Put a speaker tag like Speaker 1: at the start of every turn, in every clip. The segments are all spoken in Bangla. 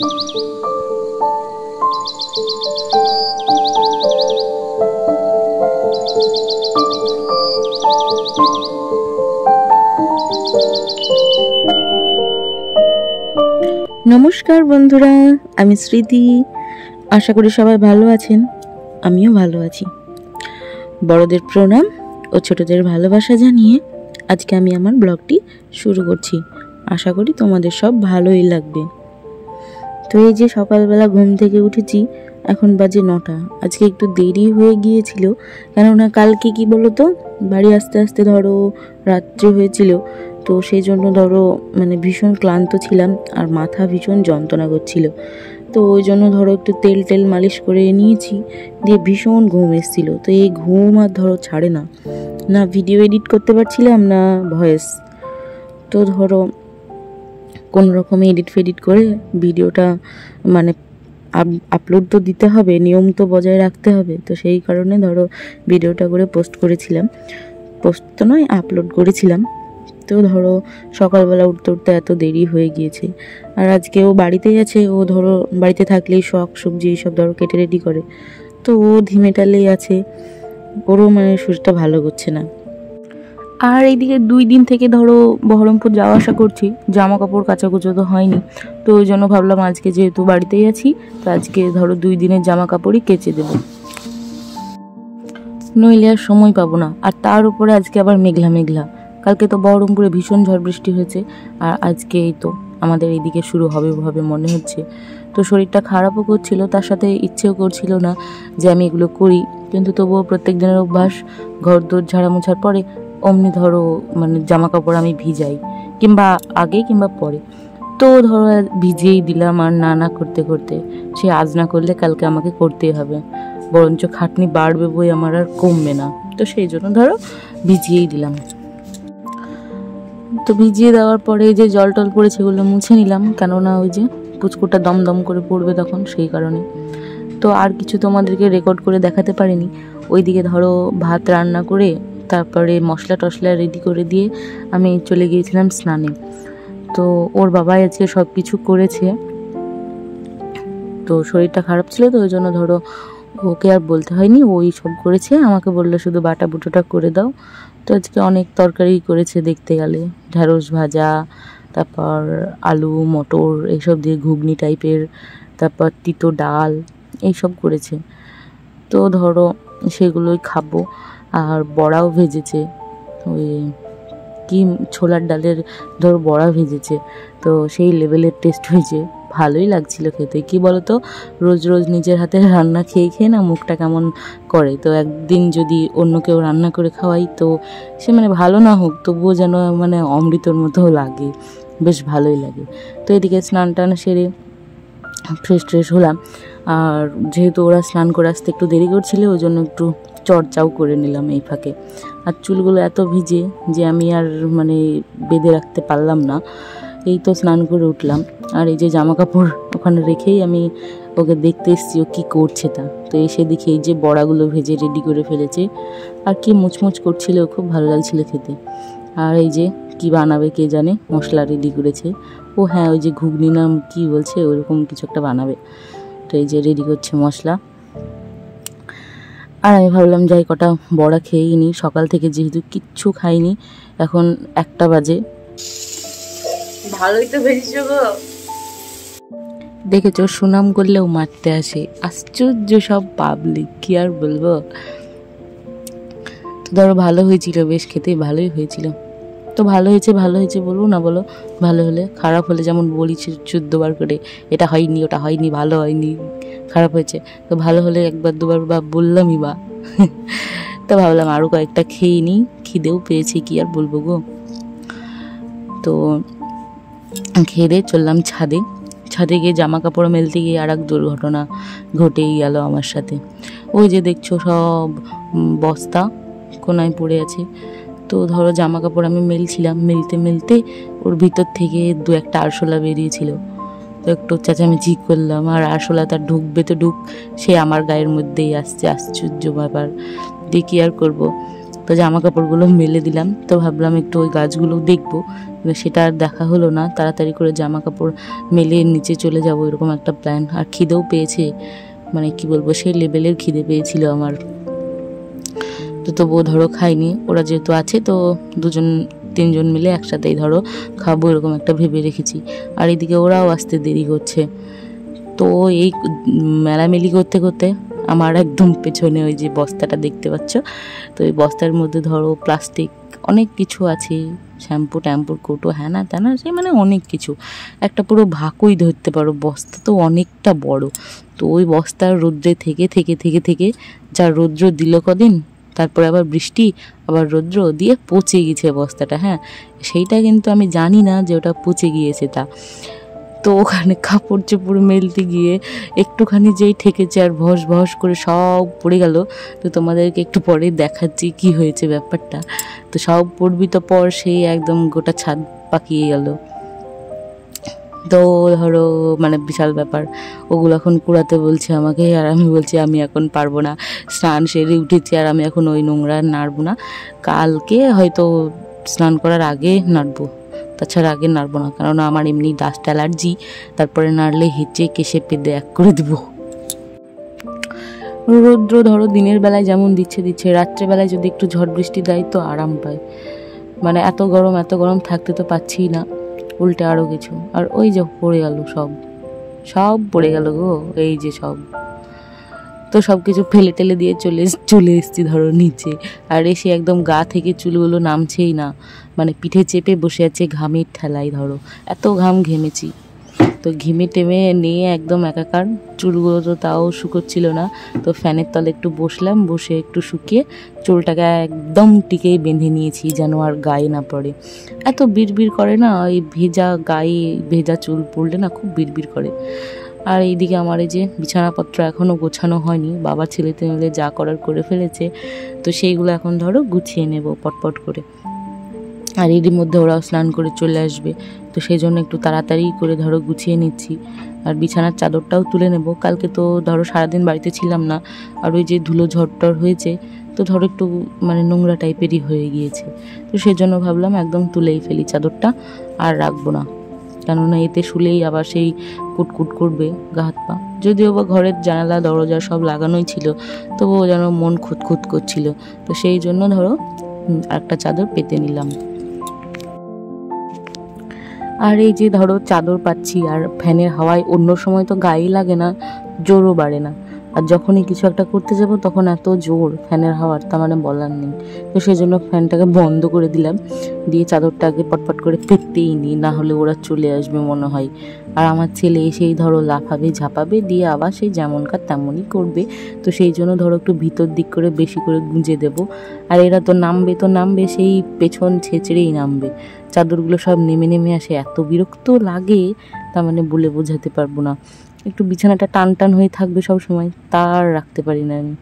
Speaker 1: নমস্কার বন্ধুরা, আমি স্মৃতি। আশা করি সবাই ভালো আছেন, আমিও ভালো আছি। বড়দের প্রণাম ও ছোটদের ভালোবাসা জানিয়ে আজকে আমি আমার ব্লগটি শুরু করছি। আশা করি তোমাদের সব ভালোই লাগবে। তো এই যে সকালবেলা ঘুম থেকে উঠেছি, এখন বাজে 9টা। আজকে একটু দেরি হয়ে গিয়েছিল, কেননা কালকে কি বলো তো, বাড়ি আসতে আসতে ধরো রাত্রি হয়েছিল। তো সেই জন্য ধরো ভীষণ ক্লান্ত ছিলাম আর মাথা ভীষণ যন্ত্রণা করছিল। তো ওই জন্য ধরো একটু তেল মালিশ করে নিয়েছি, দিয়ে ভীষণ ঘুম এসেছিল। তো এই ঘুম আর ধরো ছাড়ে না, না ভিডিও এডিট করতে পারছিলাম না ভয়েস। তো ধরো কোন রকমে এডিট করে ভিডিওটা আপলোড তো দিতে হবে, নিয়ম তো বজায় রাখতে হবে। তো সেই কারণে ধরো ভিডিওটা করে পোস্ট তো নয়, আপলোড করেছিলাম। তো ধরো সকালবেলা উঠতে এত দেরি হয়ে গিয়েছে। আর আজকে ও বাড়িতেই আছে। ও ধরো বাড়িতে থাকলেই শাক সবজি এইসব ধরো কেটে রেডি করে। তো ও ধিমেটালেই আছে, ওরও শরীরটা ভালো করছে না। আর এইদিকে 2 দিন থেকে ধরো বহরমপুর যাওয়া আসা করছি, জামা কাপড় কাচাকুচো তো হয়নি। তো ওই জন্য ভাবলাম আজকে যেহেতু বাড়িতেই আছি, তো আজকে ধরো 2 দিনের জামা কাপড়ই কেচে দেবো, নইলে আর সময় পাবো না। আর তার উপরে আজকে আবার মেঘলা। কালকে তো বহরমপুরে ভীষণ ঝড় বৃষ্টি হয়েছে, আর আজকে এই তো আমাদের এইদিকে শুরু হবে মনে হচ্ছে। তো শরীরটা খারাপও করছিল, তার সাথে ইচ্ছেও করছিল না যে আমি এগুলো করি। কিন্তু তবুও প্রত্যেক দিনের অভ্যাস, ঘর দোর ঝাড়া মোছার পরে অমনি ধরো জামা কাপড় আমি ভিজাই, কিংবা আগে কিংবা পরে। তো ধরো ভিজিয়েই দিলাম। আর না করতে সে আজ না করলে কালকে আমাকে করতেই হবে, বরঞ্চ খাটনি বাড়বে বই আমার, আর কমবে না। তো সেই জন্য ধরো ভিজিয়েই দিলাম। তো ভিজিয়ে দেওয়ার পরে যে জল টল পড়েছে সেগুলো মুছে নিলাম, কেননা ওই যে পুচকুটা দমদম করে পড়বে তখন, সেই কারণে। তো আর কিছু তোমাদেরকে রেকর্ড করে দেখাতে পারিনি। ওইদিকে ধরো ভাত রান্না করে তারপরে মশলা টশলা রেডি করে দিয়ে আমি চলে গিয়েছিলাম স্নানে। তো ওর বাবাই আজকে সব কিছু করেছে। তো শরীরটা খারাপ ছিল, তো ওই জন্য ধরো ওকে আর বলতে হয়নি, ওই সব করেছে। আমাকে বললো শুধু বাটা বুটোটা করে দাও। তো আজকে অনেক তরকারি করেছে দেখতে গেলে, ঢ্যাঁড়স ভাজা, তারপর আলু মটর এইসব দিয়ে ঘুগনি টাইপের, তারপর তিতো ডাল এইসব করেছে। তো ধরো সেগুলোই খাবো। আর বড়াও ভেজেছে, ওই কি ছোলার ডালের ধরো বড়া ভেজেছে। তো সেই লেভেলের টেস্ট হয়েছে, ভালোই লাগছিল খেতে। কি বলতো, রোজ নিজের হাতে রান্না খেয়ে না মুখটা কেমন করে। তো একদিন যদি অন্য কেউ রান্না করে খাওয়াই, তো সে ভালো না হোক তবুও যেন অমৃতর মতো লাগে, বেশ ভালোই লাগে। তো এদিকে স্নান টান সেরে ফ্রেশ হলাম। আর যেহেতু ওরা স্নান করে আসতে একটু দেরি করছিল, ওই জন্য একটু চর্চাও করে নিলাম এই ফাঁকে। আর চুলগুলো এত ভিজে যে আমি আর বেঁধে রাখতে পারলাম না। এই তো স্নান করে উঠলাম, আর এই যে জামা কাপড় ওখানে রেখেই আমি ওকে দেখতে এসেছি ও কী করছে তা। তো এসে দেখি এই যে বড়াগুলো ভেজে রেডি করে ফেলেছে, আর কি মুচমুচ করছিল, খুব ভালো লাগছিল খেতে। আর এই যে কি বানাবে কে জানে, মশলা রেডি করেছে। ও হ্যাঁ, ওই যে ঘুগনি নাম কি বলছে, ওরকম কিছু একটা বানাবে। তো এই যে রেডি করছে মশলা। আর আমি ভাবলাম যাই কটা বড়া খেয়েই নিই, সকাল থেকে যেহেতু কিচ্ছু খাইনি। এখন 1টা বাজে। ভালোই তো ভেজেছ গো, দেখেছো সুনাম করলেও মারতে আসে, আশ্চর্য সব পাবলিক, কি আর বলবো। তো ধরো ভালো হয়েছিল, বেশ খেতে ভালোই হয়েছিল। তো ভালো হয়েছে বলবো না বলো, ভালো হলে। খারাপ হলে যেমন বলি 14 বার করে, এটা হয়নি ওটা হয়নি, ভালো হয়নি, খারাপ হয়েছে। তো ভালো হলে 1বার 2বার বা বললামই বা। তো ভাবলাম আরও কয়েকটা খেয়ে নিই, খিদেও পেয়েছি, কি আর বলবো গো। তো খেয়ে দিয়ে চললাম ছাদে গিয়ে জামা কাপড় মেলতে গিয়ে আর এক দুর্ঘটনা ঘটেই গেল আমার সাথে। ওই যে দেখছো সব বস্তা কোনায় পড়ে আছে। তো ধরো জামা কাপড় আমি মেলছিলাম, মেলতে ওর ভিতর থেকে 2-1টা আরশোলা বেরিয়েছিল। তো একটু চেঁচামেচি করলাম, আর আরশোলা তার ঢুকবে তো ঢুক, সে আমার গায়ের মধ্যেই আসছে, আশ্চর্য ব্যাপার। দিয়ে কি আর করবো। তো তো জামা কাপড়গুলো মেলে দিলাম। তো ভাবলাম একটু ওই গাছগুলো দেখবো, সেটা আর দেখা হলো না। তাড়াতাড়ি করে জামা কাপড় মেলে নিচে চলে যাবো এরকম একটা প্ল্যান। আর খিদেও পেয়েছে, মানে কি বলবো, সেই লেভেলের খিদে পেয়েছিল আমার। তো তবুও ধরো খাইনি, ওরা যেহেতু আছে তো 2-3 জন মিলে একসাথেই ধরো খাবো এরকম একটা ভেবে রেখেছি। আর এদিকে ওরাও আসতে দেরি করছে। তো এই মেলামেলি করতে করতে আমার একদম পেছনে ওই যে বস্তাটা দেখতে পাচ্ছ, তো এই বস্তার মধ্যে ধরো প্লাস্টিক অনেক কিছু আছে, শ্যাম্পু ট্যাম্পুর কৌটো, হ্যানা ত্যানা, সে মানে অনেক কিছু, একটা পুরো ভাকুই ধরতে পারো। বস্তা তো অনেকটা বড়। তো ওই বস্তার রৌদ্রে থেকে থেকে থেকে থেকে যা রৌদ্র দিল কদিন, তারপরে আবার বৃষ্টি, আবার রৌদ্র দিয়ে পচে গেছে বস্তাটা। হ্যাঁ, সেইটা কিন্তু আমি জানি না যে ওটা পচে গিয়েছে তা। তো ওখানে কাপড় চোপড় মেলতে গিয়ে একটুখানি যেই ঠেকেছে আর ভস ভস করে সব পড়ে গেল। তো তোমাদেরকে একটু পরে দেখাচ্ছি কি হয়েছে ব্যাপারটা। তো সব পড়বি তো পর সেই একদম গোটা ছাদ পাকিয়ে গেল। তো ধরো মানে বিশাল ব্যাপার। ওগুলো এখন কুড়াতে বলছে আমাকে, আর আমি বলছি আমি এখন পারবো না, স্নান সেরে উঠেছি আর আমি এখন ওই নোংরা নাড়বো না, কালকে হয়তো স্নান করার আগে নাড়বো, তাছাড়া আগে নাড়বো না, কারণ আমার এমনি ডাস্ট অ্যালার্জি। তারপরে নাড়লে হেঁচে কেশে পেদে এক করে দেবো। রৌদ্র ধরো দিনের বেলায় যেমন দিচ্ছে, রাত্রেবেলায় যদি একটু ঝড় বৃষ্টি দেয় তো আরাম পায়। মানে এত গরম থাকতে তো পাচ্ছিই না, উল্টে আরও কিছু। আর ওই যে পড়ে গেল, সব পড়ে গেল গো, এই যে সব। তো সব কিছু ফেলে টেলে দিয়ে চলে এসেছি ধরো নিচে। আর এসে একদম গা থেকে চুলগুলো নামছেই না, মানে পিঠে চেপে বসে আছে ঘামের ঠেলায়। ধরো এত ঘাম ঘেমেছি, তো ঘেমে টেমে নিয়ে একদম একাকার। চুলগুলো তো তাও শুকোচ্ছিল না, তো ফ্যানের তলে একটু বসলাম, বসে একটু শুকিয়ে চুলটাকে একদম টিকেই বেঁধে নিয়েছি যেন আর গায়ে না পড়ে। এত বিড়বিড় করে না, এই ভেজা গায়ে ভেজা চুল পড়লে না খুব বিড়বিড় করে। আর এইদিকে আমার এই যে বিছানাপত্র এখনও গোছানো হয়নি, বাবা ছেলেতে মিলে যা করার করে ফেলেছে, তো সেইগুলো এখন ধরো গুছিয়ে নেব পটপট করে। আর এরই মধ্যে ওরাও স্নান করে চলে আসবে, তো সেই জন্য একটু তাড়াতাড়ি করে ধরো গুছিয়ে নিচ্ছি। আর বিছানার চাদরটাও তুলে নেব, কালকে তো ধরো সারাদিন বাড়িতে ছিলাম না, আর ওই যে ধুলো ঝড়টর হয়েছে, তো ধরো একটু মানে নোংরা টাইপেরই হয়ে গিয়েছে। তো সেই জন্য ভাবলাম একদম তুলেই ফেলি চাদরটা, আর রাখবো না, কেননা এতে শুলেই আবার সেই কুটকুট করবে গা হাত পা। যদিও বা ঘরের জানালা দরজা সব লাগানোই ছিল, তবুও যেন মন খুঁতখুত করছিল। তো সেই জন্য ধরো একটা চাদর পেতে নিলাম। আর এই যে ধরো চাদর পাচ্ছি, আর ফ্যানের হাওয়ায় অন্য সময় তো গায়ে লাগে না, জোরও বাড়ে না, আর যখনই কিছু একটা করতে যাব তখন এত জোর ফ্যানের হাওয়ার, তা মানে বলার নেই। তো সেই জন্য ফ্যানটাকে বন্ধ করে দিলাম, দিয়ে চাদরটাকে পটপট করে পেতেই নিই, না হলে ওরা চলে আসবে মনে হয়। আর আমার ছেলে এসেই ধরো লাফাবে ঝাঁপাবে, দিয়ে আবার সেই যেমনকার তেমনই করবে। তো সেই জন্য ধরো একটু ভিতর দিক করে বেশি করে গুঁজে দেবো। আর এরা তো নামবে সেই পেছন ছেঁচড়েই নামবে, চাদরগুলো সব নেমে নেমে আসে, এত বিরক্ত লাগে তা মানে বলে বোঝাতে পারবো না। একটু বিছানাটা টান টান হয়ে থাকবে সব সময়, তার রাখতে পারি না আমি।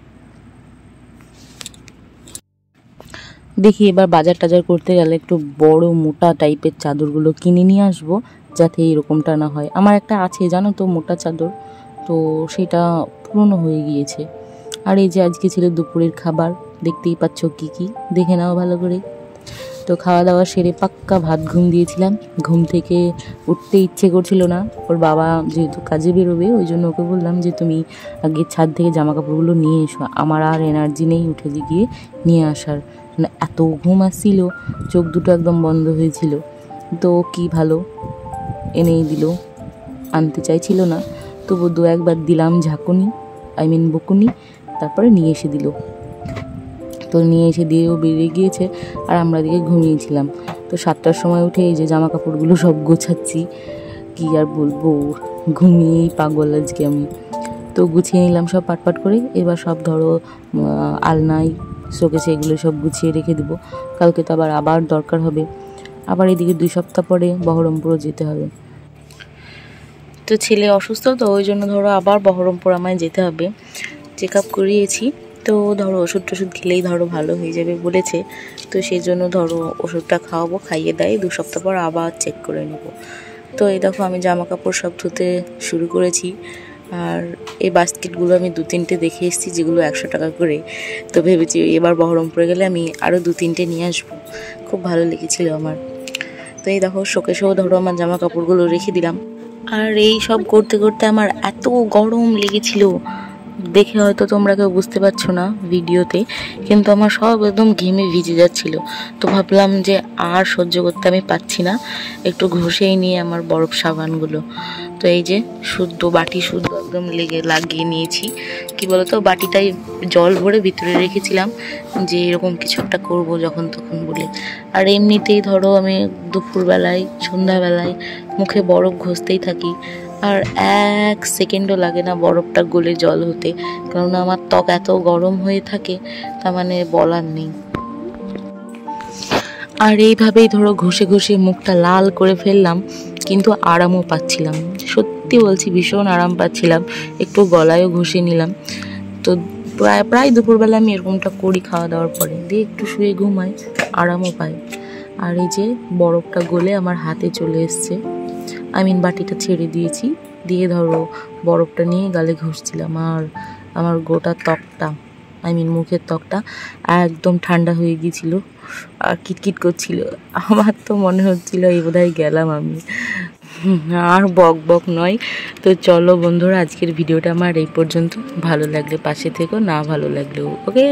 Speaker 1: দেখি এবার বাজার টাজার করতে গেলে একটু বড় মোটা টাইপের চাদরগুলো কিনে নিয়ে আসবো, যাতে এরকমটা না হয়। আমার একটা আছে জানো তো মোটা চাদর, তো সেটা পুরনো হয়ে গিয়েছে। আর এই যে আজকে ছিল দুপুরের খাবার, দেখতেই পাচ্ছ কি দেখে নাও ভালো করে। তো খাওয়া দাওয়া সেরে পাক্কা ভাত ঘুম দিয়েছিলাম, ঘুম থেকে উঠতে ইচ্ছে করছিল না। ওর বাবা যেহেতু কাজে বেরোবে, ওই জন্য ওকে বললাম যে তুমি আগে ছাদ থেকে জামা কাপড়গুলো নিয়ে এসো, আমার আর এনার্জি নেই উঠে গিয়ে নিয়ে আসার। মানে এত ঘুম আসছিল, চোখ দুটো একদম বন্ধ হয়েছিল। তো কি ভালো এনেই দিল, আনতে চাইছিল না, তবু 2-1 বার দিলাম ঝাঁকুনি, বকুনি, তারপরে নিয়ে এসে দিল। তো নিয়ে এসে দিয়েও বেরিয়ে গিয়েছে, আর আমরা দিকে ঘুমিয়েছিলাম। তো 7টার সময় উঠে এই যে জামা কাপড়গুলো সব গোছাচ্ছি, কি আর বলবো, ঘুমিয়েই পাগল আজকে আমি। তো গুছিয়ে নিলাম সব পাটপাট করে। এবার সব ধরো আলনায় শোকেসে এগুলো সব গুছিয়ে রেখে দেবো, কালকে তো আবার দরকার হবে। আবার এদিকে 2 সপ্তাহ পরে বহরমপুরও যেতে হবে। তো ছেলে অসুস্থ, তো ওই জন্য ধরো আবার বহরমপুর আমায় যেতে হবে। চেক আপ করিয়েছি, তো ধরো ওষুধ টষুধ খেলেই ধরো ভালো হয়ে যাবে বলেছে। তো সেই জন্য ধরো ওষুধটা খাওয়াবো, খাইয়ে দেয় 2 সপ্তাহ পর আবার চেক করে নেব। তো এই দেখো আমি জামা কাপড় সব ধুতে শুরু করেছি। আর এই বাস্কেটগুলো আমি 2-3টে দেখে এসেছি, যেগুলো 100 টাকা করে। তো ভেবেছি এবার বহরমপুরে গেলে আমি আরও 2-3টে নিয়ে আসবো। খুব ভালো লেগেছিল আমার। তো এই দেখো শোকেসেও ধরো আমার জামা কাপড়গুলো রেখে দিলাম। আর এই সব করতে করতে আমার এত গরম লেগেছিল, দেখে হয়তো তোমরা কেউ বুঝতে পারছো না ভিডিওতে, কিন্তু আমার সব একদম ঘেমে ভিজে যাচ্ছিল। তো ভাবলাম যে আর সহ্য করতে আমি পারছি না, একটু ঘষেই নিয়ে আমার বরফ সাবানগুলো। তো এই যে শুদ্ধ বাটি শুদ্ধ একদম লাগিয়ে নিয়েছি। কি বলতো, বাটিটাই জল ভরে ভিতরে রেখেছিলাম যে এরকম কিছু একটা করবো যখন তখন বলে। আর এমনিতেই ধরো আমি দুপুরবেলায় সন্ধ্যাবেলায় মুখে বরফ ঘষতেই থাকি, আর 1 সেকেন্ডও লাগে না বরফটা গলে জল হতে, কারণ আমার ত্বক এত গরম হয়ে থাকে, তার মানে বলার নেই। আর এইভাবেই ধরো ঘষে ঘষে মুখটা লাল করে ফেললাম, কিন্তু আরামও পাচ্ছিলাম, সত্যি বলছি ভীষণ আরাম পাচ্ছিলাম। একটু গলায়ও ঘষে নিলাম। তো প্রায় দুপুরবেলা আমি এরকমটা করি, খাওয়া দাওয়ার পরে দিয়ে একটু শুয়ে ঘুমাই, আরামও পাই। আর এই যে বরফটা গলে আমার হাতে চলে এসছে, বাটিটা ছেড়ে দিয়েছি, দিয়ে ধরো বরফটা নিয়ে গালে ঘষছিলাম। আর আমার গোটা ত্বকটা, মুখের ত্বকটা একদম ঠান্ডা হয়ে গিয়েছিল আর কিটকিট করছিল। আমার তো মনে হচ্ছিল এই বোধহয় গেলাম আমি। আর বক বক নয়। তো চলো বন্ধুরা, আজকের ভিডিওটা আমার এই পর্যন্ত। ভালো লাগলে পাশে থেকো, না ভালো লাগলেও ওকে।